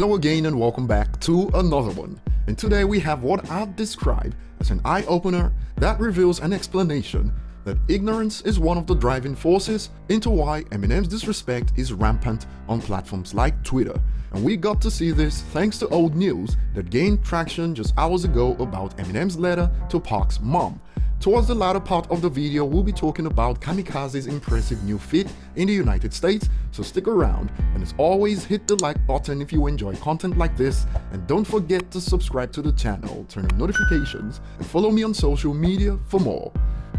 Hello again and welcome back to another one. And today we have what I'd describe as an eye-opener that reveals an explanation that ignorance is one of the driving forces into why Eminem's disrespect is rampant on platforms like Twitter. And we got to see this thanks to old news that gained traction just hours ago about Eminem's letter to Pac's mom. Towards the latter part of the video, we'll be talking about Kamikaze's impressive new feat in the United States, so stick around, and as always, hit the like button if you enjoy content like this, and don't forget to subscribe to the channel, turn on notifications, and follow me on social media for more.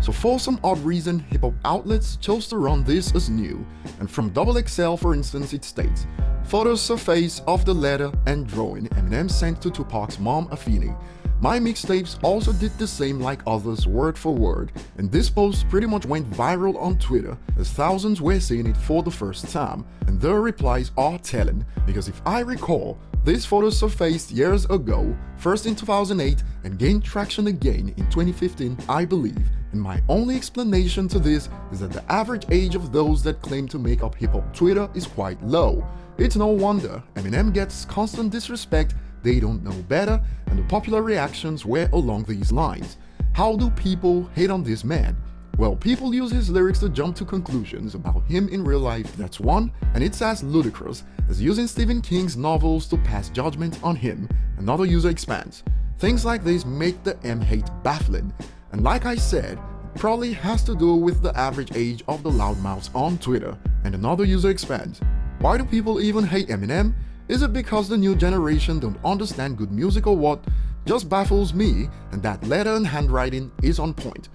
So for some odd reason, hip-hop outlets chose to run this as new, and from XXL for instance it states, "Photos surface of the letter and drawing Eminem sent to Tupac's mom Afeni. My mixtapes also did the same like others word for word, and this post pretty much went viral on Twitter as thousands were seeing it for the first time, and their replies are telling, because if I recall, this photo surfaced years ago, first in 2008 and gained traction again in 2015 I believe, and my only explanation to this is that the average age of those that claim to make up hip-hop Twitter is quite low. It's no wonder Eminem gets constant disrespect, they don't know better, and the popular reactions were along these lines. How do people hate on this man? Well, people use his lyrics to jump to conclusions about him in real life, that's one, and it's as ludicrous as using Stephen King's novels to pass judgment on him, another user expands. Things like this make the M hate baffling, and like I said, it probably has to do with the average age of the loudmouths on Twitter, and another user expands. Why do people even hate Eminem? Is it because the new generation don't understand good music or what? Just baffles me, and that letter and handwriting is on point.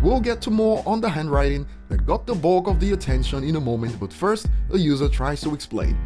We'll get to more on the handwriting that got the bulk of the attention in a moment, but first, a user tries to explain.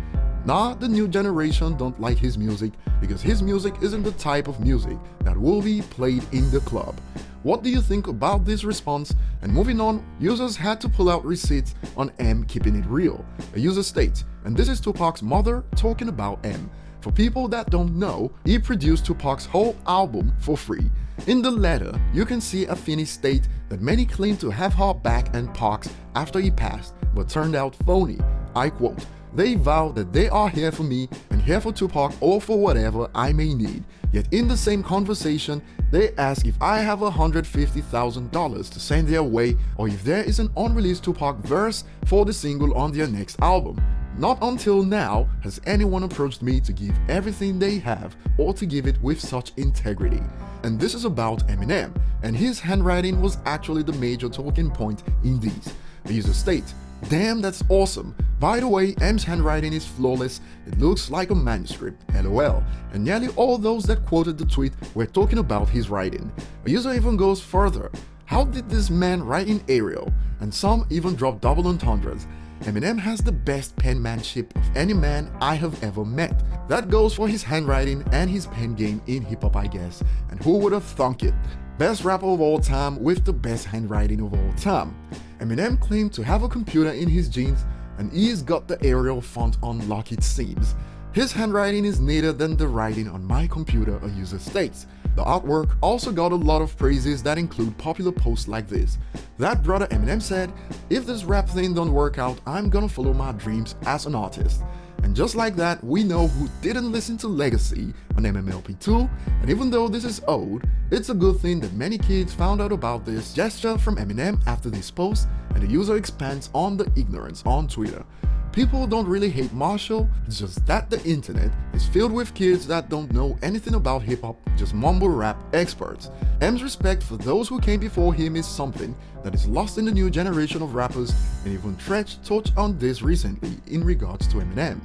Nah, the new generation don't like his music because his music isn't the type of music that will be played in the club. What do you think about this response? And moving on, users had to pull out receipts on M keeping it real. A user states, and this is Tupac's mother talking about M. For people that don't know, he produced Tupac's whole album for free. In the letter, you can see Afeni state that many claim to have her back and Pac's after he passed, but turned out phony. I quote, "They vow that they are here for me and here for Tupac or for whatever I may need. Yet in the same conversation, they ask if I have $150,000 to send their way or if there is an unreleased Tupac verse for the single on their next album. Not until now has anyone approached me to give everything they have or to give it with such integrity." And this is about Eminem, and his handwriting was actually the major talking point in these. The user states, "Damn, that's awesome. By the way, M's handwriting is flawless, it looks like a manuscript, lol." And nearly all those that quoted the tweet were talking about his writing. A user even goes further. How did this man write in Arial? And some even drop double entendres. Eminem has the best penmanship of any man I have ever met. That goes for his handwriting and his pen game in hip-hop I guess, and who would have thunk it? Best rapper of all time with the best handwriting of all time. Eminem claimed to have a computer in his jeans, and he's got the Arial font on lock it seems. His handwriting is neater than the writing on my computer, a user states. The artwork also got a lot of praises that include popular posts like this. That brother Eminem said, "If this rap thing don't work out, I'm gonna follow my dreams as an artist." And just like that, we know who didn't listen to Legacy on MMLP2, and even though this is old, it's a good thing that many kids found out about this gesture from Eminem after this post, and the user expands on the ignorance on Twitter. People don't really hate Marshall, it's just that the internet is filled with kids that don't know anything about hip-hop, just mumble rap experts. M's respect for those who came before him is something that is lost in the new generation of rappers, and even Tretch touched on this recently in regards to Eminem.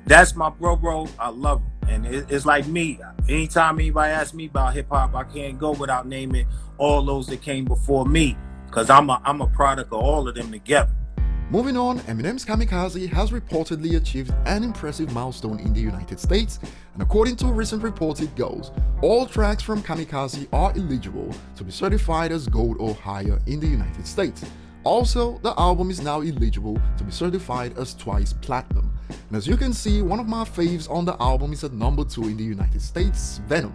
That's my bro. I love him. And it's like me. Anytime anybody asks me about hip-hop, I can't go without naming all those that came before me, because I'm a product of all of them together. Moving on, Eminem's Kamikaze has reportedly achieved an impressive milestone in the United States, and according to recent reports it goes, all tracks from Kamikaze are eligible to be certified as gold or higher in the United States. Also, the album is now eligible to be certified as twice platinum. And as you can see, one of my faves on the album is at number 2 in the United States, Venom.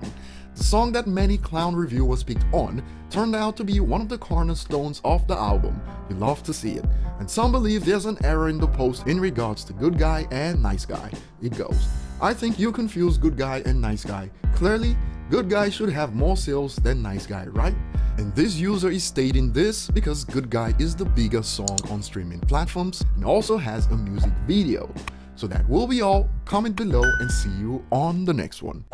The song that many clown reviewers picked on turned out to be one of the cornerstones of the album. You love to see it. And some believe there's an error in the post in regards to good guy and nice guy. It goes, I think you confuse Good Guy and Nice Guy. Clearly, Good Guy should have more sales than Nice Guy, right? And this user is stating this because Good Guy is the bigger song on streaming platforms and also has a music video. So that will be all. Comment below and see you on the next one.